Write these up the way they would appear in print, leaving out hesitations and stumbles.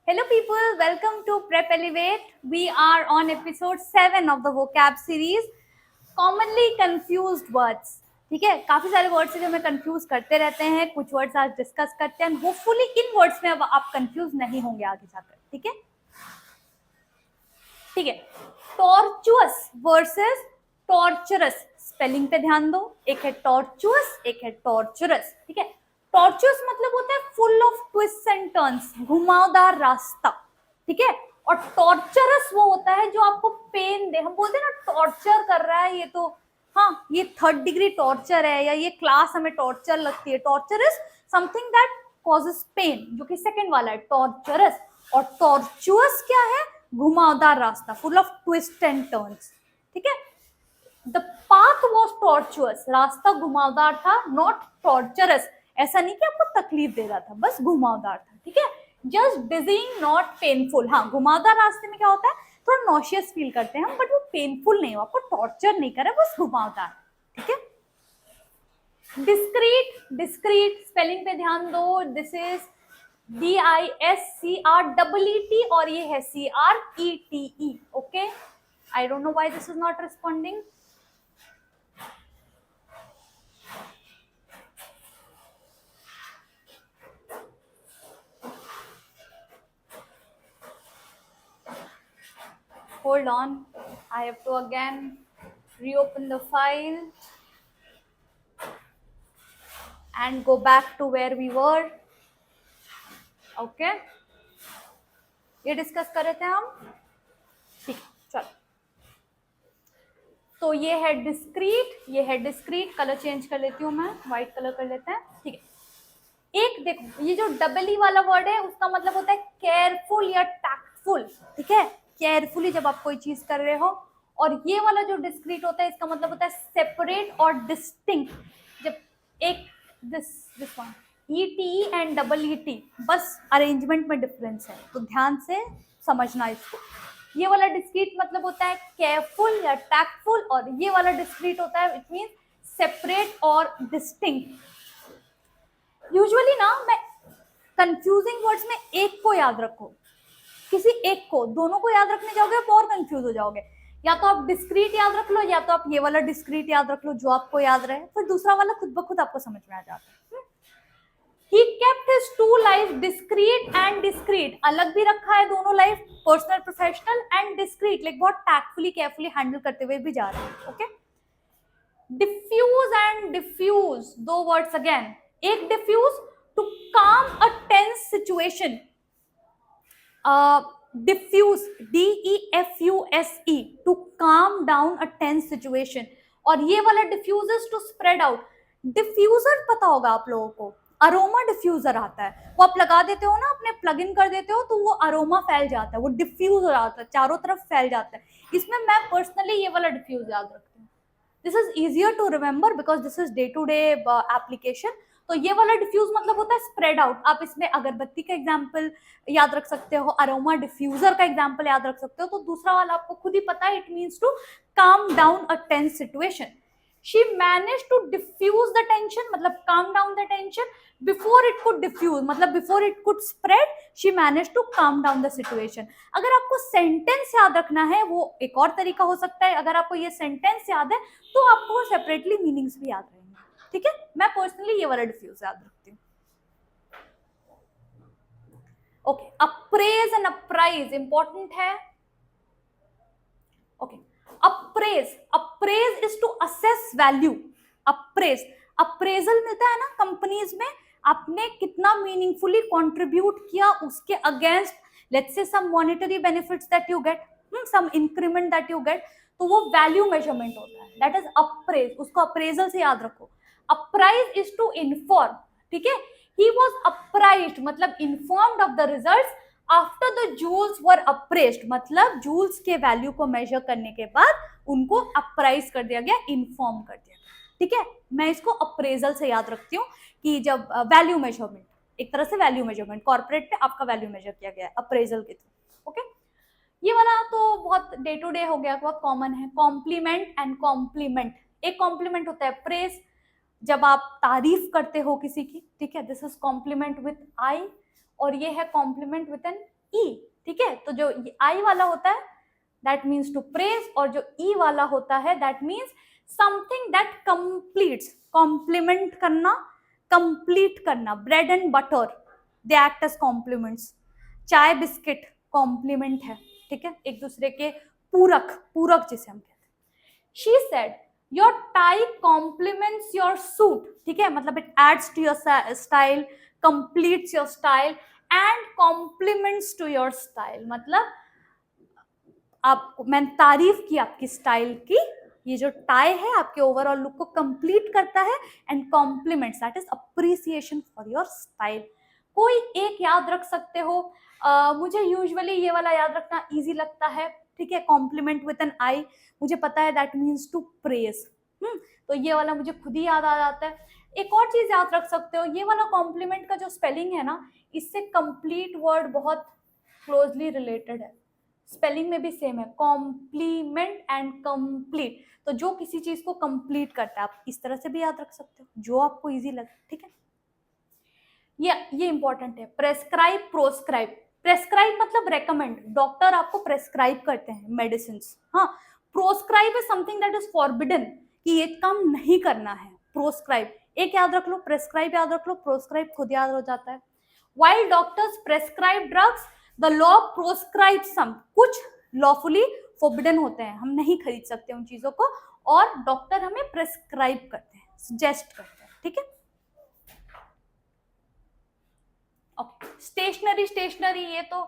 Hello people, welcome to Prep Elevate. We are on episode 7 of the vocab series, commonly confused words. ठीक है, काफी सारे words जो हमें कंफ्यूज करते रहते हैं, कुछ वर्ड्स आज डिस्कस करते हैं. होपफुली इन वर्ड्स में अब आप कंफ्यूज नहीं होंगे आगे जाकर. ठीक है, ठीक है. टॉर्चुअस वर्सेस टॉर्चरस, स्पेलिंग पे ध्यान दो. एक है टॉर्चुअस, एक है टॉर्चरस. ठीक है, टॉर्चुअस मतलब होता है full of twist and turns, घुमावदार रास्ता. ठीक है, और टॉर्चरस वो होता है जो आपको पेन दे. हम बोलते हैं ना टॉर्चर कर रहा है ये, तो हाँ ये 3rd डिग्री टॉर्चर है, या ये क्लास हमें टॉर्चर लगती है. Torture is something that causes pain, जो कि सेकंड वाला है टॉर्चरस. और टॉर्चुअस क्या है? घुमावदार रास्ता, full of twist and turns. ठीक है, द पाथ वॉज टॉर्चुअस, रास्ता घुमावदार था, नॉट टॉर्चरस. ऐसा नहीं कि आपको तकलीफ दे रहा था, बस घुमावदार था. ठीक है, जस्ट डिजीइंग नॉट पेनफुल. हाँ, घुमावदार रास्ते में क्या होता है, थोड़ा नॉशियस फील करते हैं हम, बट वो पेनफुल नहीं हो, आपको टॉर्चर नहीं करे, बस घुमावदार. ठीक है, डिस्क्रीट, डिस्क्रीट स्पेलिंग पे ध्यान दो. दिस इज DISCREET और ये है CRETE. Okay, I don't know why this is not responding. Hold on, I have to again reopen the file and go back to where we were. Okay, ये discuss कर रहे थे हम. ठीक, चलो. तो ये है डिस्क्रीट, ये है डिस्क्रीट. कलर चेंज कर लेती हूँ मैं, व्हाइट कलर कर लेते हैं. ठीक है, एक देखो, ये जो डबल ई वाला वर्ड है उसका मतलब होता है केयरफुल या टैक्टफुल. ठीक है, केयरफुली जब आप कोई चीज कर रहे हो. और ये वाला जो डिस्क्रीट होता है इसका मतलब होता है सेपरेट और डिस्टिंक्ट. जब एक this one ETE and EET, बस अरेंजमेंट में डिफरेंस है, तो ध्यान से समझना इसको. ये वाला डिस्क्रीट मतलब होता है केयरफुल या टैक्टफुल, और ये वाला डिस्क्रीट होता है इट मींस सेपरेट और डिस्टिंक्ट. यूजुअली ना मैं कंफ्यूजिंग वर्ड्स में एक को याद रखो, किसी एक को, दोनों को याद रखने जाओगे आप और कंफ्यूज हो जाओगे. या तो आप डिस्क्रीट याद रख लो, या तो आप ये वाला डिस्क्रीट याद रख लो जो आपको याद रहे, फिर दूसरा वाला खुद ब खुद आपको समझ में आ जाता है. He kept his 2 life discreet and discreet. अलग भी रखा है दोनों life, personal professional and discreet, like बहुत टैक्टफुली केयरफुली हैंडल करते हुए भी जा रहे हैं. ओके, डिफ्यूज एंड डिफ्यूज, दो वर्ड्स अगेन. एक defuse to calm a tense situation, defuse DEFUSE, to calm down a tense situation. और ये वाला diffuse is to spread out. Diffuser पता होगा आप लोगों को, अरोमा डिफ्यूजर आता है, वो आप लगा देते हो ना, अपने प्लग इन कर देते हो तो वो अरोमा फैल जाता है, वो डिफ्यूज हो जाता है, चारों तरफ फैल जाता है. इसमें मैं पर्सनली ये वाला डिफ्यूज याद रखती हूँ. This is easier to remember because this is day to day application. तो ये वाला डिफ्यूज मतलब होता है स्प्रेड आउट. आप इसमें अगरबत्ती का एग्जाम्पल याद रख सकते हो, अरोमा डिफ्यूजर का एग्जाम्पल याद रख सकते हो. तो दूसरा वाला आपको खुद ही पता है, it means to calm down a tense situation. She managed to diffuse the tension, मतलब calm down the tension before it could diffuse, मतलब before it could spread. She managed to calm down the situation. अगर आपको sentence याद रखना है, वो एक और तरीका हो सकता है. अगर आपको ये सेंटेंस याद है तो आपको सेपरेटली मीनिंग्स भी याद रहेंगे. ठीक है, मैं पर्सनली ये वाला डिफ्यूज याद रखती हूँ. Okay, appraise and apprise important है. Okay, appraise, appraise is to assess value. Appraise, appraisal मिलता है ना कंपनीज में, आपने कितना मीनिंगफुली कंट्रीब्यूट किया उसके against, let's say some monetary benefits that you get, some increment that you get, तो वो वैल्यू मेजरमेंट होता है, दैट इज अप्रेज. उसको अप्रेजल से याद रखो. Apprise is to inform. ठीक है, ही वॉज अप्राइज्ड मतलब informed of the results after the jewels were appraised, मतलब जूल्स के वैल्यू को मेजर करने के बाद उनको अप्राइज कर दिया गया, इन्फॉर्म कर दिया गया. ठीक है, मैं इसको अप्रेजल से याद रखती हूँ कि जब वैल्यू मेजरमेंट, एक तरह से वैल्यू मेजरमेंट, कॉर्पोरेट पे आपका वैल्यू मेजर किया गया है अप्रेजल के थ्रू. ओके, ये वाला तो बहुत डे टू डे हो गया, बहुत कॉमन है. Complement and compliment. एक कॉम्प्लीमेंट होता है प्रेस, जब आप तारीफ करते हो किसी की. ठीक है, this is compliment with I. और ये है कॉम्प्लीमेंट विथ एन ई, ठीक है। तो जो आई वाला होता है दैट मीन्स टू प्रेज, और जो ई वाला होता है that means something that completes, complement करना, कंप्लीट करना। Bread and butter they act as complements, चाय बिस्किट कॉम्प्लीमेंट है, ठीक है, एक दूसरे के पूरक, पूरक जिसे हम कहते हैं। She said your tie complements your suit, ठीक है, मतलब it adds to your style, completes your style and compliments to your style, मतलब आप, मैंने तारीफ की आपकी स्टाइल की, ये जो टाई है आपके ओवरऑल लुक को कंप्लीट करता है, and compliments that is appreciation for your style. कोई एक याद रख सकते हो, मुझे यूजुअली ये वाला याद रखना इजी लगता है, ठीक है, कॉम्प्लीमेंट विद एन आई, मुझे पता है दैट मीन्स टू प्रेज, तो ये वाला मुझे खुद ही याद आ जाता है। एक और चीज याद रख सकते हो, ये वाला कॉम्प्लीमेंट का जो स्पेलिंग है ना, इससे कंप्लीट वर्ड बहुत क्लोजली रिलेटेड है, स्पेलिंग में भी सेम है, कॉम्प्लीमेंट एंड कंप्लीट, तो जो किसी चीज को कंप्लीट करता है, आप इस तरह से भी याद रख सकते हो, जो आपको इजी लगे, ठीक है। ये इंपॉर्टेंट है। प्रेस्क्राइब, प्रोस्क्राइब, प्रेस्क्राइब मतलब रेकमेंड, डॉक्टर आपको प्रेस्क्राइब करते हैं मेडिसिन, हाँ। Proscribe is something that is forbidden, कि ये काम नहीं करना है, प्रोस्क्राइब। एक याद रख लो, प्रेस्क्राइब याद रख लो, प्रोस्क्राइब खुद याद हो जाता है। While doctors prescribe drugs, the law proscribes some, कुछ lawfully forbidden होते हैं, हम नहीं खरीद सकते उन चीजों को, और डॉक्टर हमें प्रेस्क्राइब करते हैं, सजेस्ट करते हैं, ठीक है। ओके, स्टेशनरी, स्टेशनरी ये तो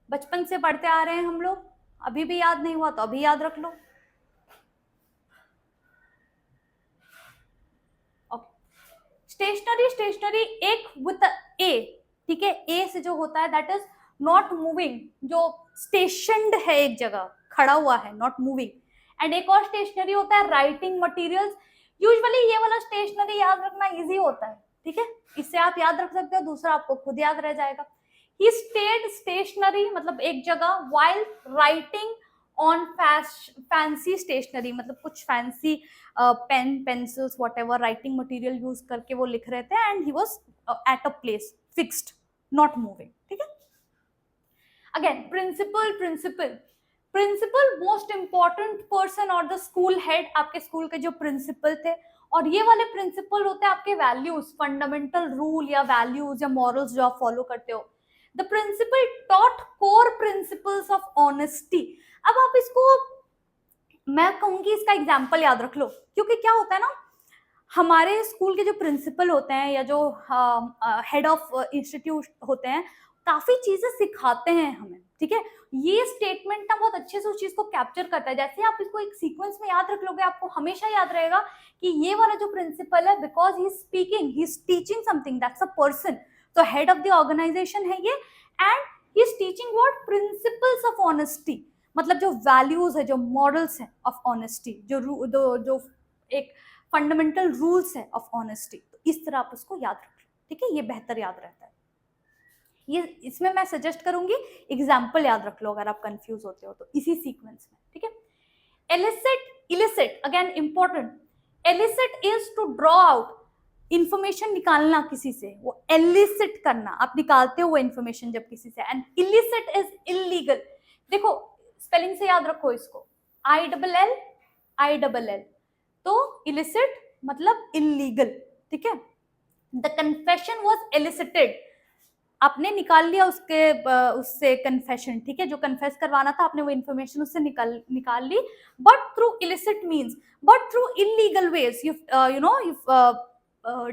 बचपन से पढ़ते आ रहे हैं हम लोग, अभी भी याद नहीं हुआ तो अभी याद रख लो। ओके, स्टेशनरी, स्टेशनरी एक विद ए, ठीक है, ए से जो होता है दैट इज नॉट मूविंग, जो स्टेशनड है एक जगह, खड़ा हुआ है, नॉट मूविंग। एंड एक और स्टेशनरी होता है राइटिंग मटेरियल्स, यूजुअली ये वाला स्टेशनरी याद रखना इजी होता है, ठीक है, इससे आप याद रख सकते हो, दूसरा आपको खुद याद रह जाएगा। ही स्टेड स्टेशनरी मतलब एक जगह, while writing on fancy stationery, मतलब कुछ fancy pen, pencils, whatever writing material use करके वो लिख रहे थे, and he was at a place fixed, not moving, ठीक है। Again principle, principal, principal most important person और द स्कूल हेड, आपके स्कूल के जो प्रिंसिपल थे, और ये वाले प्रिंसिपल होते हैं आपके वैल्यूज, फंडामेंटल रूल या वैल्यूज या मॉरल्स जो आप फॉलो करते हो। The principal taught core principles of honesty. अब आप इसको, मैं कहूंगी इसका एग्जाम्पल याद रख लो, क्योंकि क्या होता है ना, हमारे स्कूल के जो प्रिंसिपल होते हैं या जो हेड ऑफ इंस्टीट्यूट होते हैं, काफी चीजें सिखाते हैं हमें, ठीक है। ये स्टेटमेंट ना बहुत अच्छे से उस चीज को कैप्चर करता है, जैसे आप इसको एक सीक्वेंस में याद रख लोगे, आपको हमेशा याद रहेगा कि ये वाला जो प्रिंसिपल है, because he is speaking, he is teaching something, that's a person, तो हेड ऑफ द ऑर्गेनाइजेशन है ये, and he is teaching what, principles of honesty, मतलब जो वैल्यूज है, जो मॉडल्स है ऑफ ऑनेस्टी, जो एक फंडामेंटल रूल्स है ऑफ ऑनेस्टी, तो इस तरह आप उसको याद रख लो, ठीक है, ये बेहतर याद रहता है। ये इसमें मैं सजेस्ट करूंगी एग्जाम्पल याद रख लो अगर आप कंफ्यूज होते हो तो, इसी सीक्वेंस में, ठीक है। Elicit, illicit, again important, elicit is to draw out, information निकालना किसी से, वो एलिसिट करना, आप निकालते हो वो इंफॉर्मेशन जब किसी से, एंड इलिसिट इज इलीगल। देखो स्पेलिंग से याद रखो इसको, ILL, तो इलिसिट मतलब इलीगल, ठीक है। द कन्फेशन वॉज एलिसिटेड, आपने निकाल लिया उससे कन्फेशन, ठीक है, जो कन्फेस करवाना था आपने वो इन्फॉर्मेशन उससे निकाल ली, but through illicit means, but through illegal ways, you know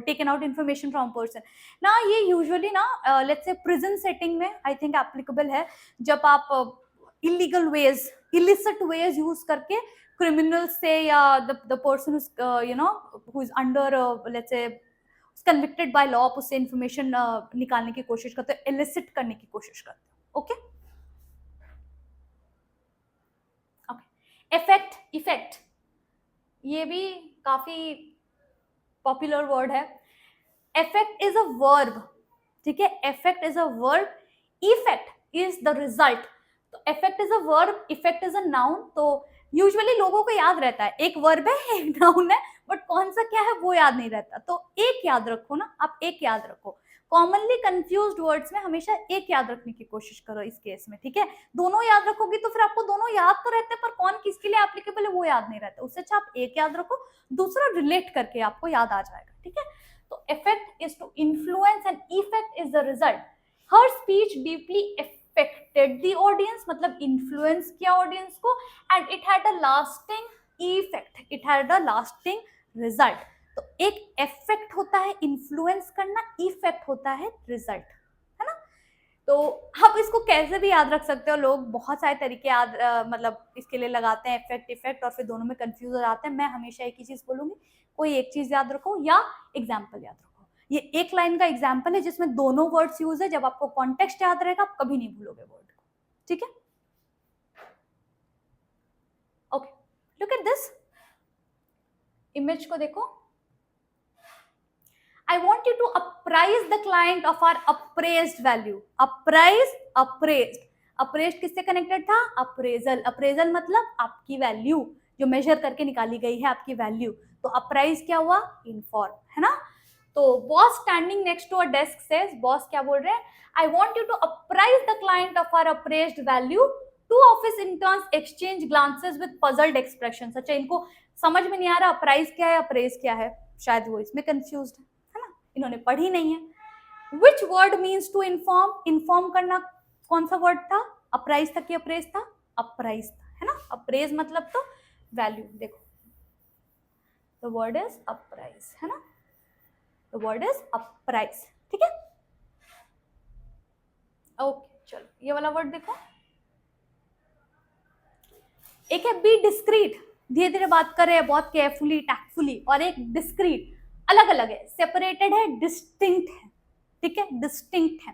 taken out information from person ना। ये यूजुअली ना लेट्स से प्रिजन सेटिंग में आई थिंक एप्लीकेबल है, जब आप illegal ways, illicit ways use करके क्रिमिनल से या the person you know who is under let's say convicted by law, आप उससे इंफॉर्मेशन निकालने की कोशिश करते हो, एलिसिट करने की कोशिश करते हो, ओके। इफेक्ट, इफेक्ट ये भी काफी पॉपुलर वर्ड है। इफेक्ट इज अ वर्ब, ठीक है, effect is a verb, effect is the result, तो effect is a verb, effect is a noun, तो यूजुअली लोगों को याद रहता है एक वर्ब है एक नाउन है, बट कौन सा क्या है वो याद नहीं रहता, तो एक याद रखो ना, आप एक याद रखो, कॉमनली कंफ्यूज्ड वर्ड्स में हमेशा एक याद रखने की कोशिश करो इस केस में, ठीक है। दोनों याद रखोगी तो फिर आपको दोनों याद तो रहते हैं, पर कौन किसके लिए एप्लीकेबल है वो याद नहीं रहता। उससे अच्छा आप एक याद रखो, दूसरा रिलेट करके आपको याद आ जाएगा, ठीक है। तो effect is to influence and effect is the result. Her speech deeply affected the audience, मतलब इन्फ्लुएंस किया ऑडियंस को, and it had a lasting effect, it had a lasting result. तो एक इफेक्ट होता है इन्फ्लुएंस करना, इफेक्ट होता है रिजल्ट, है ना। तो आप इसको कैसे भी याद रख सकते हो, लोग बहुत सारे तरीके याद मतलब इसके लिए लगाते हैं, इफेक्ट इफेक्ट, और फिर दोनों में कंफ्यूज हो जाते हैं। मैं हमेशा एक ही चीज बोलूंगी, कोई एक चीज याद रखो या एग्जाम्पल याद रखो। ये एक लाइन का एग्जाम्पल है जिसमें दोनों वर्ड्स यूज है। जब आपको कॉन्टेक्स्ट याद रहेगा आप कभी नहीं भूलोगे वर्ड को, ठीक है। Okay, look at this image को देखो। I want you to appraise the client of our appraised value. Appraise, appraised. Appraised किससे कनेक्टेड था? अप्रेजल। अप्रेजल मतलब आपकी वैल्यू जो मेजर करके निकाली गई है, आपकी वैल्यू। तो अप्राइज क्या हुआ? इन्फॉर्म, है ना। तो boss standing next to a desk says, boss क्या बोल रहे हैं? I want you to apprise the client of our appraised value. Two office interns exchange glances with puzzled expression. अच्छा, इनको समझ में नहीं आ रहा अप्राइज क्या है, अप्रेज क्या है, शायद वो इसमें कंफ्यूज है, इन्होंने पढ़ी नहीं है। Which word means to inform? Inform करना कौन सा वर्ड था? अप्राइज था कि अप्रेज था? अप्राइज था, है ना। अप्रेज मतलब तो वैल्यू। देखो, द वर्ड इज अप्राइज, है ना, द वर्ड इज अप्राइज, ठीक है। ओके, चलो ये वाला वर्ड देखो। एक है बी डिस्क्रीट, धीरे धीरे बात कर रहे हैं, बहुत केयरफुली टैक्टफुली, और एक डिस्क्रीट, अलग अलग है, सेपरेटेड है, डिस्टिंक्ट है, ठीक है, डिस्टिंक्ट है।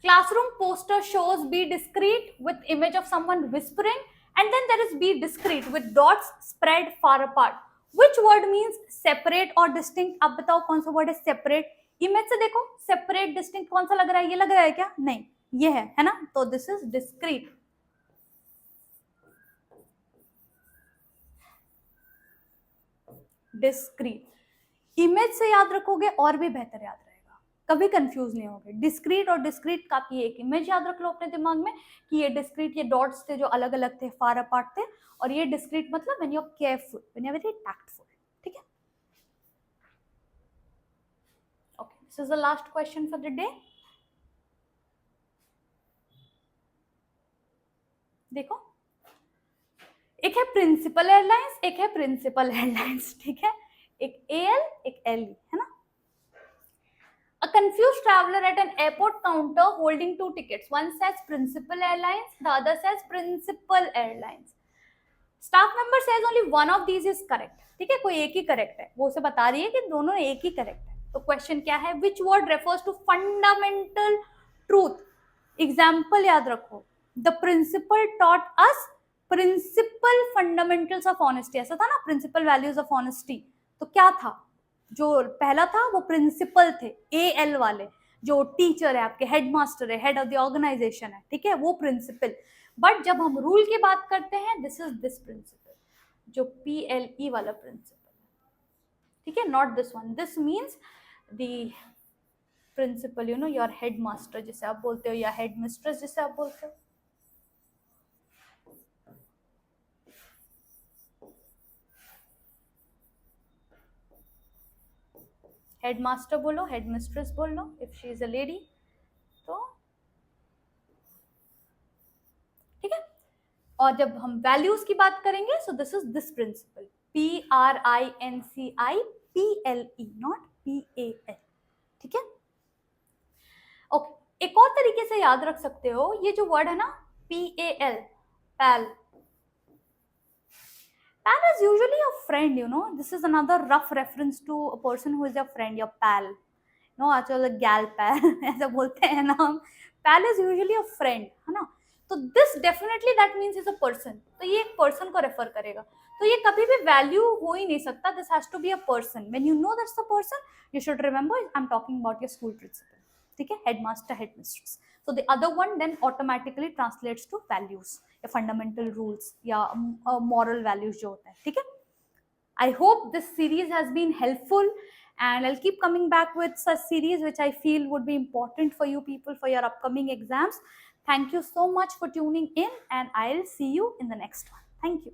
Classroom poster shows be discreet with image of someone whispering, and then there is be discreet with dots spread far apart. Which word means separate or distinct? अब बताओ कौन सा वर्ड है सेपरेट? इमेज से देखो, separate distinct कौन सा लग रहा है? ये लग रहा है क्या? नहीं, ये है ना। तो this is discrete. Discrete image से याद रखोगे और भी बेहतर याद रहेगा, कभी कंफ्यूज नहीं होगे। डिस्क्रीट और डिस्क्रीट का ये एक इमेज याद रख लो अपने दिमाग में कि ये डिस्क्रीट, ये डॉट्स थे जो अलग अलग थे, फार अपार्ट थे, और ये डिस्क्रीट मतलब when you are careful, when you are very tactful, ठीक है। Okay, this is the last question for the day. देखो, एक है प्रिंसिपल एयरलाइंस, एक है प्रिंसिपल एयरलाइंस, ठीक है। एक एएल, एक एलई, है ना। A confused traveler at an airport counter holding two tickets. One says Principal Airlines, the other says Principal Airlines. Staff member says only one of these is correct. ठीक है, कोई एक ही करेक्ट है, वो उसे बता रही है कि दोनों एक ही करेक्ट है। तो क्वेश्चन क्या है? Which word refers to fundamental truth? Example याद रखो। The principal taught us principal fundamentals of honesty. ऐसा था ना, principal values of honesty। तो क्या था? जो पहला था वो प्रिंसिपल थे, एएल वाले, जो टीचर है आपके, हेड मास्टर है, हेड ऑफ द ऑर्गेनाइजेशन है, ठीक है, वो प्रिंसिपल। बट जब हम रूल की बात करते हैं, दिस इज दिस प्रिंसिपल, जो पीएलई वाला प्रिंसिपल, ठीक है, not this one. This means the principal, you know, your headmaster जिसे आप बोलते हो, या हेड मिस्ट्रेस जिसे आप बोलते हो। हेड मास्टर बोलो, हेड मिस्ट्रेस बोल लो if she is a lady, तो ठीक है। और जब हम वैल्यूज की बात करेंगे, so this is this principal, PRINCIPLE, not PAL, ठीक है। ओके, एक और तरीके से याद रख सकते हो, ये जो वर्ड है ना PAL, pale, pal is usually a friend, you know. This is another rough reference to a person who is your friend, your pal. No, आजकल gal pal ऐसा बोलते हैं ना हम। pal is usually a friend, है ना। तो this definitely that means is a person. तो ये एक person को रेफर करेगा। तो ये कभी भी वैल्यू हो ही नहीं सकता। This has to be a person. When you know that's the person, you should remember I'm talking about your school principal. ठीक है, headmaster, headmistress. So the other one then automatically translates to values या fundamental rules या moral values जो होता है, ठीक है। I hope this series has been helpful and I'll keep coming back with such series which I feel would be important for you people for your upcoming exams. Thank you so much for tuning in, and I'll see you in the next one. Thank you.